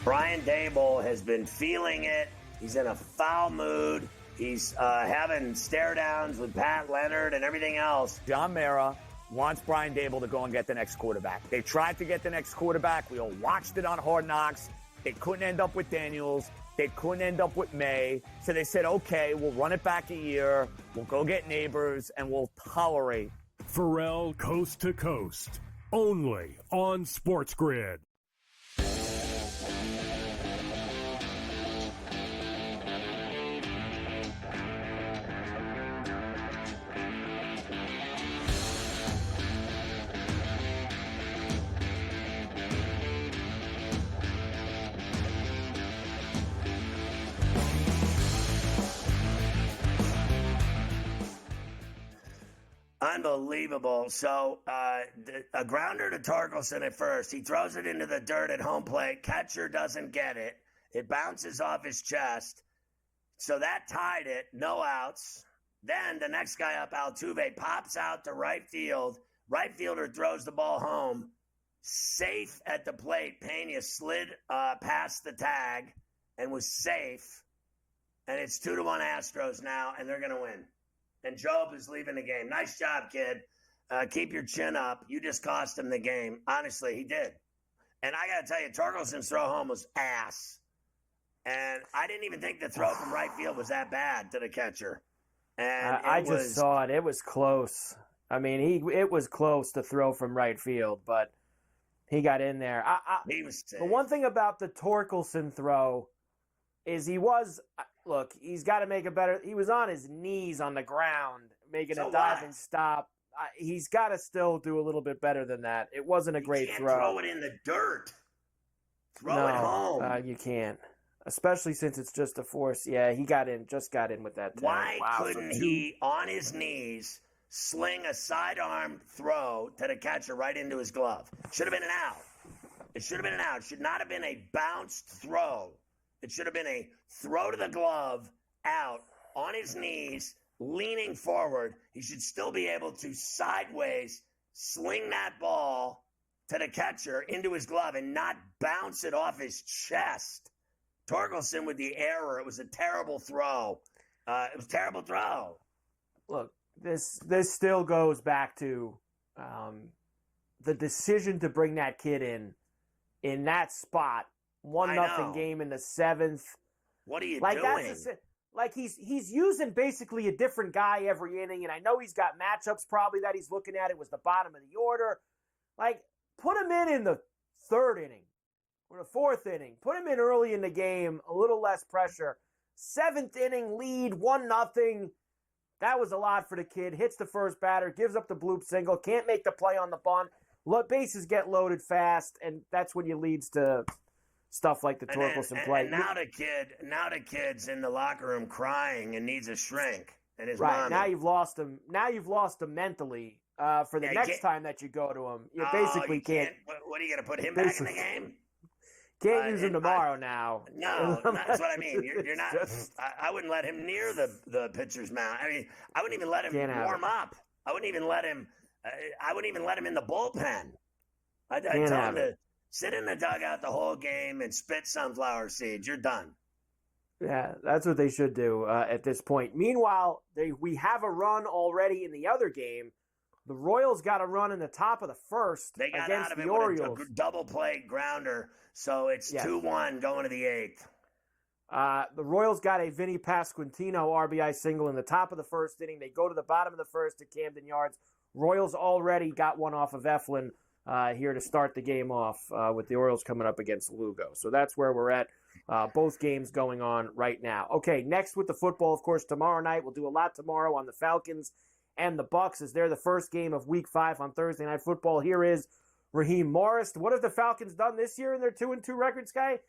Brian Dable has been feeling it. He's in a foul mood. He's having stare downs with Pat Leonard and everything else. John Mara wants Brian Dable to go and get the next quarterback. They tried to get the next quarterback. We all watched it on Hard Knocks. They couldn't end up with Daniels. They couldn't end up with May. So they said, okay, we'll run it back a year. We'll go get Neighbors, and we'll tolerate. Ferrall Coast to Coast. Only on SportsGrid. Unbelievable. So a grounder to Torkelson at first. He throws it into the dirt at home plate. Catcher doesn't get it. It bounces off his chest. So that tied it. No outs. Then the next guy up, Altuve, pops out to right field. Right fielder throws the ball home. Safe at the plate. Pena slid past the tag and was safe. And it's 2-1 Astros now, and they're going to win. And Job is leaving the game. Nice job, kid. Keep your chin up. You just cost him the game. Honestly, he did. And I got to tell you, Torkelson's throw home was ass. And I didn't even think the throw from right field was that bad to the catcher. And I just saw it. It was close. I mean, it was close to throw from right field, but he got in there. He was safe. The one thing about the Torkelson throw is he's got to make it better. He was on his knees on the ground, making a diving stop. He's got to still do a little bit better than that. It wasn't a great throw. Throw it in the dirt. Throw it home. You can't, especially since it's just a force. Yeah, he just got in with that. Why couldn't he, on his knees, sling a sidearm throw to the catcher right into his glove? Should have been an out. It should have been an out. It should not have been a bounced throw. It should have been a throw to the glove, out, on his knees, leaning forward. He should still be able to sideways sling that ball to the catcher into his glove and not bounce it off his chest. Torkelson with the error. It was a terrible throw. It was a terrible throw. Look, this still goes back to the decision to bring that kid in that spot. 1-0 game in the 7th. What are you doing? He's using basically a different guy every inning, and I know he's got matchups probably that he's looking at. It was the bottom of the order. Put him in the 3rd inning or the 4th inning. Put him in early in the game, a little less pressure. 7th inning lead, 1-0. That was a lot for the kid. Hits the first batter, gives up the bloop single, can't make the play on the bunt. Bases get loaded fast, and that's when you leads to stuff like the Torkelson play. And now the kid's in the locker room crying and needs a shrink. And his mommy. Now you've lost him. Now you've lost him mentally. For the next time that you go to him, you basically can't. What are you going to put him back in the game? Can't use him tomorrow now. No, that's what I mean. You're not. I wouldn't let him near the pitcher's mound. I mean, I wouldn't even let him warm up. I wouldn't even let him. I wouldn't even let him in the bullpen. I tell him to Sit in the dugout the whole game and spit sunflower seeds. You're done. Yeah, that's what they should do at this point. Meanwhile, we have a run already in the other game. The Royals got a run in the top of the first They got against out of the it Orioles. with a double play grounder, so it's 2-1 going to the 8th. The Royals got a Vinny Pasquantino RBI single in the top of the first inning. They go to the bottom of the first at Camden Yards. Royals already got one off of Eflin here to start the game off with the Orioles coming up against Lugo. So that's where we're at. Both games going on right now. Okay, next with the football, of course, tomorrow night. We'll do a lot tomorrow on the Falcons and the Bucks as they're the first game of Week 5 on Thursday Night Football. Here is Raheem Morris. What have the Falcons done this year in their 2-2 record, Sky?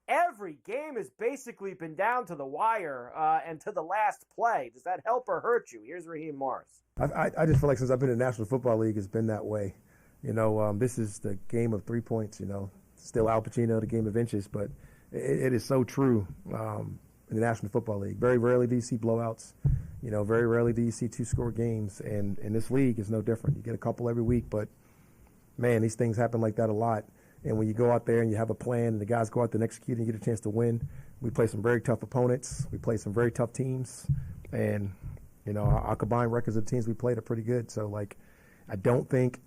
Every game has basically been down to the wire and to the last play. Does that help or hurt you? Here's Raheem Morris. I just feel like since I've been in the National Football League, it's been that way. This is the game of 3 points, Still Al Pacino, the game of inches, but it is so true in the National Football League. Very rarely do you see blowouts. Very rarely do you see 2-score games. And in this league, it's no different. You get a couple every week, but, man, these things happen like that a lot. And when you go out there and you have a plan and the guys go out there and execute and you get a chance to win, we play some very tough opponents. We play some very tough teams. And, our combined records of teams we played are pretty good. So, I don't think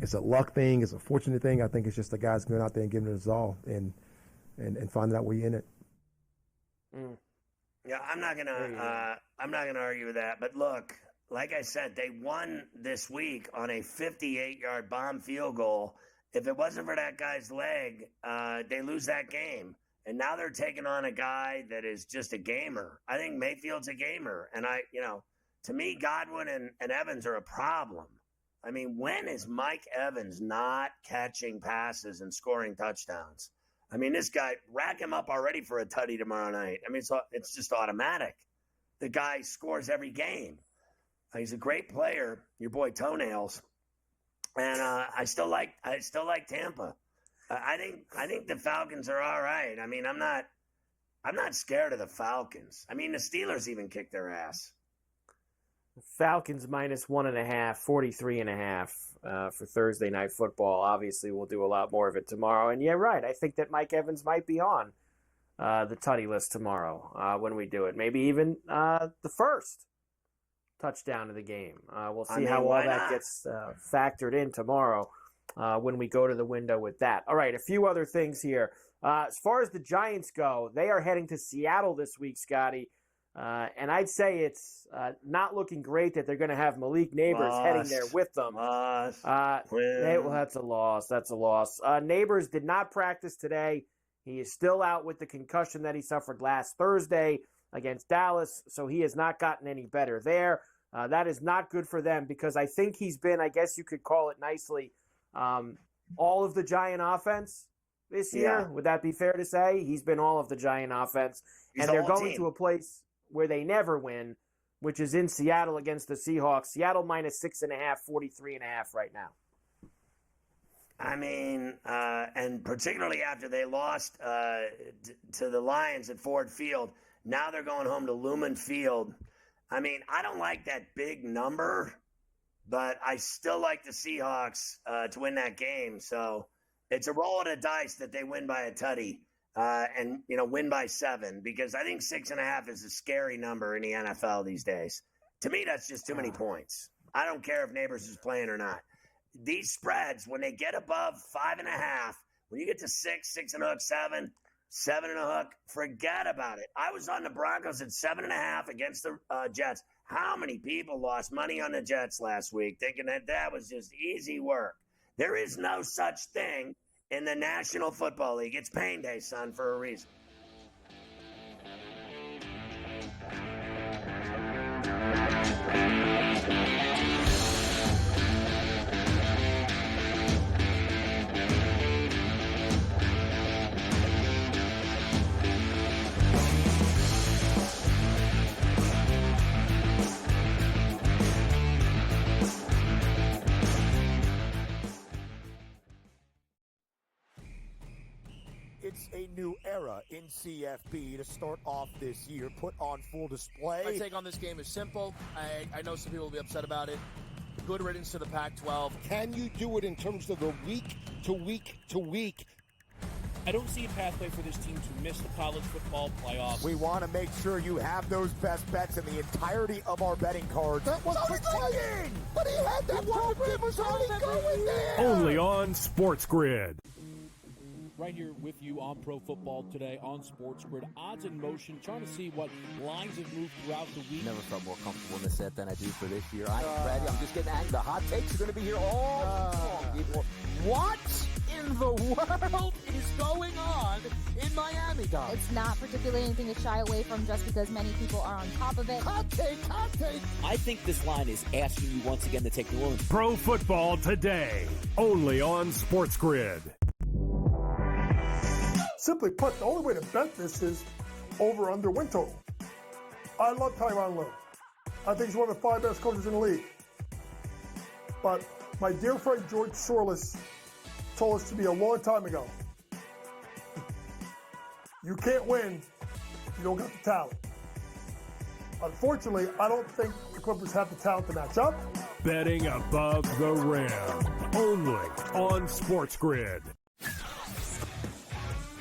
it's a luck thing. It's a fortunate thing. I think it's just the guys going out there and giving it his all and finding out where you're in it. Yeah, I'm not gonna argue with that. But look, like I said, they won this week on a 58-yard bomb field goal. If it wasn't for that guy's leg, they lose that game. And now they're taking on a guy that is just a gamer. I think Mayfield's a gamer. And to me, Godwin and Evans are a problem. I mean, when is Mike Evans not catching passes and scoring touchdowns? I mean, this guy, rack him up already for a tutty tomorrow night. I mean, it's just automatic. The guy scores every game. He's a great player, your boy Toenails. And I still like Tampa. I think the Falcons are all right. I mean, I'm not scared of the Falcons. I mean, the Steelers even kicked their ass. Falcons minus 1.5, 43.5 for Thursday Night Football. Obviously, we'll do a lot more of it tomorrow. And yeah, right. I think that Mike Evans might be on the tutty list tomorrow when we do it. Maybe even the first touchdown of the game. We'll see how all that gets factored in tomorrow when we go to the window with that. All right, a few other things here. As far as the Giants go, they are heading to Seattle this week, Scotty. And I'd say it's not looking great that they're going to have Malik Neighbors heading there with them. Well, that's a loss. That's a loss. Neighbors did not practice today. He is still out with the concussion that he suffered last Thursday against Dallas, so he has not gotten any better there. That is not good for them because I think he's been, I guess you could call it nicely, all of the Giant offense this year. Yeah. Would that be fair to say? He's been all of the Giant offense. And they're going to a place where they never win, which is in Seattle against the Seahawks. Seattle minus 6.5, 43.5 right now. I mean, and particularly after they lost to the Lions at Ford Field, now they're going home to Lumen Field. I mean, I don't like that big number, but I still like the Seahawks to win that game. So it's a roll of the dice that they win by a tutty. And win by 7, because I think 6.5 is a scary number in the NFL these days. To me, that's just too many points. I don't care if Neighbors is playing or not. These spreads, when they get above 5.5, when you get to 6 and a hook, 7 and a hook, forget about it. I was on the Broncos at 7.5 against the Jets. How many people lost money on the Jets last week thinking that was just easy work? There is no such thing in the National Football League. It's pain day, son, for a reason. It's a new era in CFB to start off this year, put on full display. My take on this game is simple. I know some people will be upset about it. Good riddance to the Pac-12. Can you do it in terms of the week to week to week? I don't see a pathway for this team to miss the college football playoffs. We want to make sure you have those best bets in the entirety of our betting cards. That was playing! But he had that program was already going there! Only on SportsGrid. Right here with you on Pro Football Today on SportsGrid. Odds in motion, trying to see what lines have moved throughout the week. Never felt more comfortable in the set than I do for this year. Brady, I'm just getting angry. The hot takes are going to be here all people. What in the world is going on in Miami, guys? It's not particularly anything to shy away from just because many people are on top of it. Hot take. I think this line is asking you once again to take New Orleans. Pro Football Today. Only on SportsGrid. Simply put, the only way to bet this is over-under win total. I love Tyronn Lue. I think he's one of the 5 best coaches in the league. But my dear friend George Sorlis told us to me a long time ago, you can't win if you don't got the talent. Unfortunately, I don't think the Clippers have the talent to match up. Betting above the rim. Only on SportsGrid.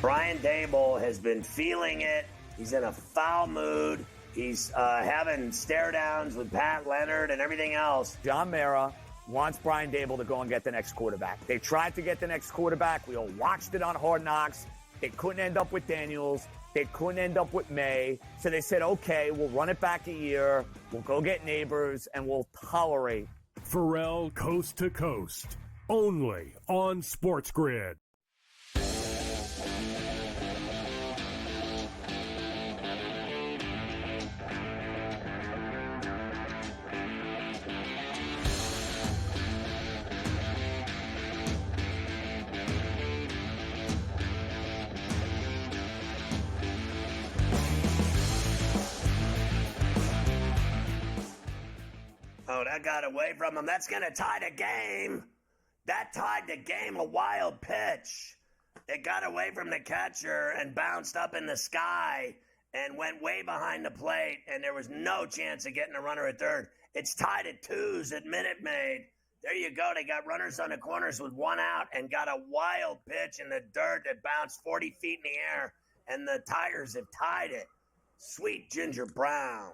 Brian Dable has been feeling it. He's in a foul mood. He's having stare downs with Pat Leonard and everything else. John Mara wants Brian Dable to go and get the next quarterback. They tried to get the next quarterback. We all watched it on Hard Knocks. They couldn't end up with Daniels. They couldn't end up with May. So they said, okay, we'll run it back a year. We'll go get neighbors, and we'll tolerate. Ferrall Coast to Coast. Only on SportsGrid. Oh, that got away from him. That's going to tie the game. That tied the game. A wild pitch. It got away from the catcher and bounced up in the sky and went way behind the plate, and there was no chance of getting a runner at third. It's tied at 2s at Minute Maid. There you go. They got runners on the corners with 1 out and got a wild pitch in the dirt that bounced 40 feet in the air, and the Tigers have tied it. Sweet Ginger Brown.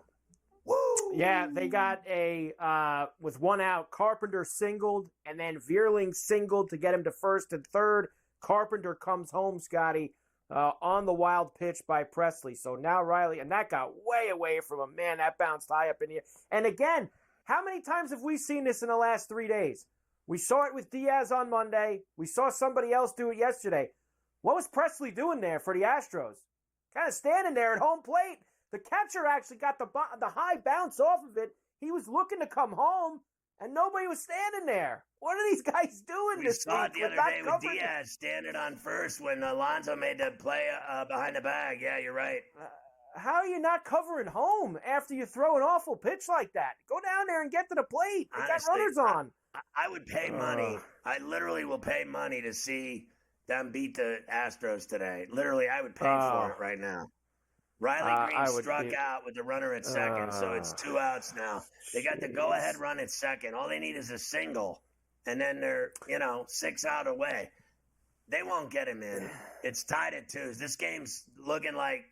Woo! Yeah, they got a, with 1 out, Carpenter singled, and then Vierling singled to get him to first and third. Carpenter comes home, Scotty, on the wild pitch by Presley. So now Riley, and that got way away from him. Man, that bounced high up in the air. And again, how many times have we seen this in the last 3 days? We saw it with Diaz on Monday. We saw somebody else do it yesterday. What was Presley doing there for the Astros? Kind of standing there at home plate. The catcher actually got the high bounce off of it. He was looking to come home, and nobody was standing there. What are these guys doing this week? We saw it the other day with Diaz standing on first when Alonso made the play behind the bag. Yeah, you're right. How are you not covering home after you throw an awful pitch like that? Go down there and get to the plate. They got runners on. I would pay money. I literally will pay money to see them beat the Astros today. Literally, I would pay for it right now. Riley Green struck out with the runner at second, so it's 2 outs now. They got the go-ahead run at second. All they need is a single, and then they're, 6 out away. They won't get him in. It's tied at 2s. This game's looking like,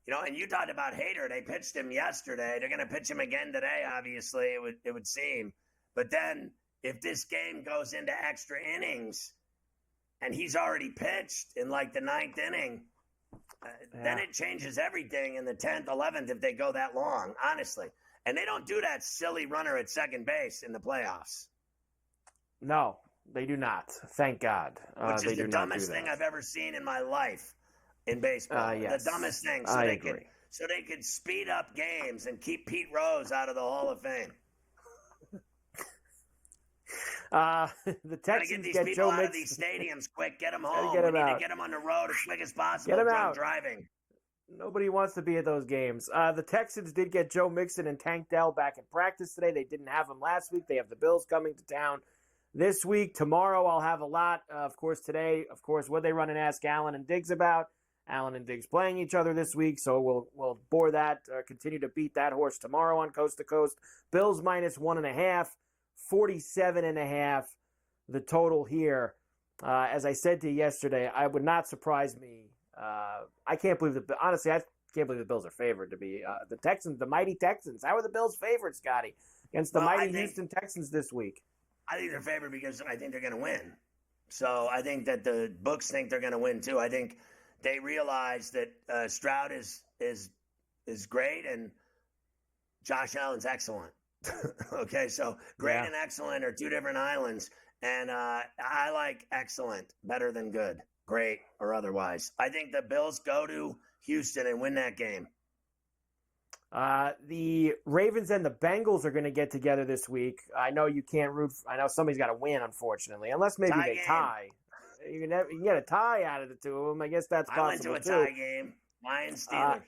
and you talked about Hader. They pitched him yesterday. They're going to pitch him again today, obviously, it would seem. But then if this game goes into extra innings and he's already pitched in like the 9th inning, then it changes everything in the 10th, 11th if they go that long, honestly. And they don't do that silly runner at second base in the playoffs. No, they do not. Thank God. Which is the dumbest thing I've ever seen in my life in baseball. Yes. The dumbest thing. So they could speed up games and keep Pete Rose out of the Hall of Fame. The Texans get get these Joe people out Mixon. of these stadiums quick. Get them home. Get We him need out. to get them on the road as quick as possible. Get 'em Drunk out. driving. Nobody wants to be at those games. The Texans did get Joe Mixon and Tank Dell back in practice today. They didn't have them last week. They have the Bills coming to town this week. Tomorrow I'll have a lot. Of course, today, what they run and ask Allen and Diggs about. Allen and Diggs playing each other this week, so we'll bore that, continue to beat that horse tomorrow on Coast to Coast. Bills -1.5. 47.5, the total here. As I said to you yesterday, I would not surprise me. I can't believe honestly, I can't believe the Bills are favored to be the Texans, the mighty Texans. How are the Bills favored, Scotty, against the mighty Houston Texans this week? I think they're favored because I think they're going to win. So I think that the books think they're going to win too. I think they realize that Stroud is great and Josh Allen's excellent. Okay, so great and excellent are two different islands, and I like excellent better than good, great or otherwise. I think the Bills go to Houston and win that game. The Ravens and the Bengals are going to get together this week. I know you can't root. I know somebody's got to win, unfortunately, unless maybe they tie. You can get a tie out of the two of them. I guess that's possible. I went to a tie game. Lions Steelers.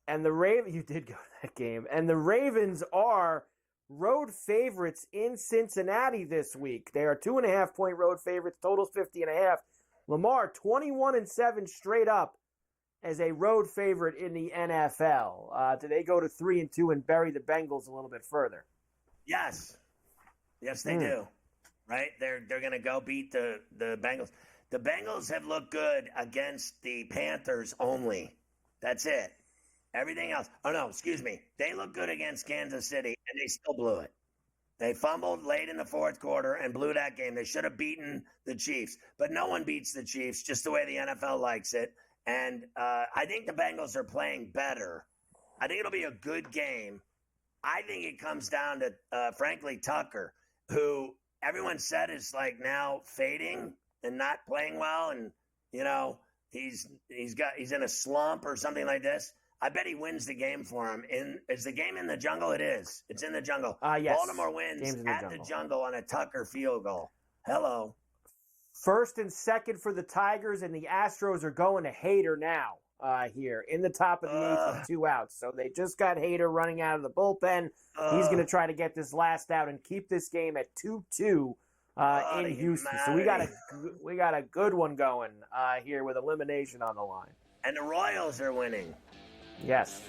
And the Ravens, you did go to that game. And the Ravens are road favorites in Cincinnati this week. They are 2.5-point road favorites. Total's 50.5. Lamar 21-7 straight up as a road favorite in the NFL. Do they go to 3-2 and bury the Bengals a little bit further? Yes, they do. Right? They're going to go beat the Bengals. The Bengals have looked good against the Panthers only. That's it. Everything else. Oh, no, excuse me. They look good against Kansas City, and they still blew it. They fumbled late in the fourth quarter and blew that game. They should have beaten the Chiefs. But no one beats the Chiefs, just the way the NFL likes it. And I think the Bengals are playing better. I think it'll be a good game. I think it comes down to, frankly, Tucker, who everyone said is like now fading and not playing well. And, you know, he's in a slump or something like this. I bet he wins the game for him. Is the game in the jungle? It is. It's in the jungle. Yes. Baltimore wins at the jungle on a Tucker field goal. Hello. First and second for the Tigers, and the Astros are going to Hader now here in the top of the eighth with 2 outs. So they just got Hader running out of the bullpen. He's going to try to get this last out and keep this game at 2-2 in Houston. So we got a good one going here with elimination on the line. And the Royals are winning. Yes.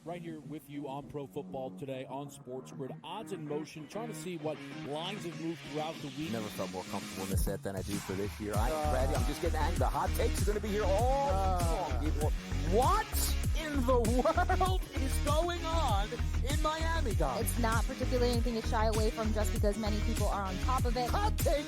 Right here with you on Pro Football Today on SportsGrid. Odds in motion, trying to see what lines have moved throughout the week. Never felt more comfortable in the set than I do for this year. Brady, I'm just getting angry. The hot takes are going to be here all week long. What in the world is going on in Miami, Dom? It's not particularly anything to shy away from just because many people are on top of it. Hot take.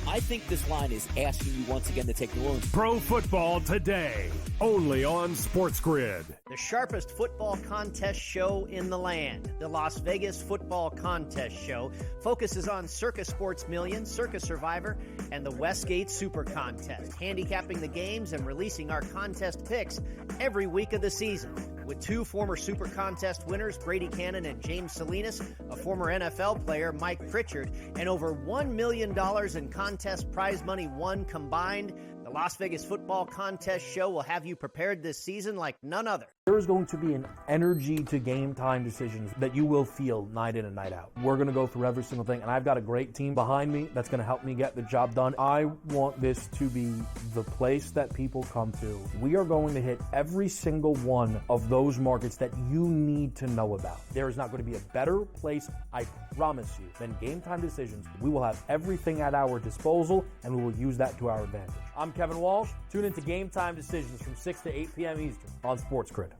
I think this line is asking you once again to take the room. Pro Football Today, only on SportsGrid. The sharpest football contest show in the land, the Las Vegas Football Contest Show, focuses on Circus Sports Million, Circus Survivor, and the Westgate Super Contest, handicapping the games and releasing our contest picks every week of the season. With 2 former Super Contest winners, Brady Cannon and James Salinas, a former NFL player, Mike Pritchard, and over $1 million in contest prize money won combined, the Las Vegas Football Contest Show will have you prepared this season like none other. There is going to be an energy to game time decisions that you will feel night in and night out. We're going to go through every single thing, and I've got a great team behind me that's going to help me get the job done. I want this to be the place that people come to. We are going to hit every single one of those markets that you need to know about. There is not going to be a better place, I promise you, than Game Time Decisions. We will have everything at our disposal, and we will use that to our advantage. I'm Kevin Walsh. Tune into Game Time Decisions from 6 to 8 p.m. Eastern on SportsGrid.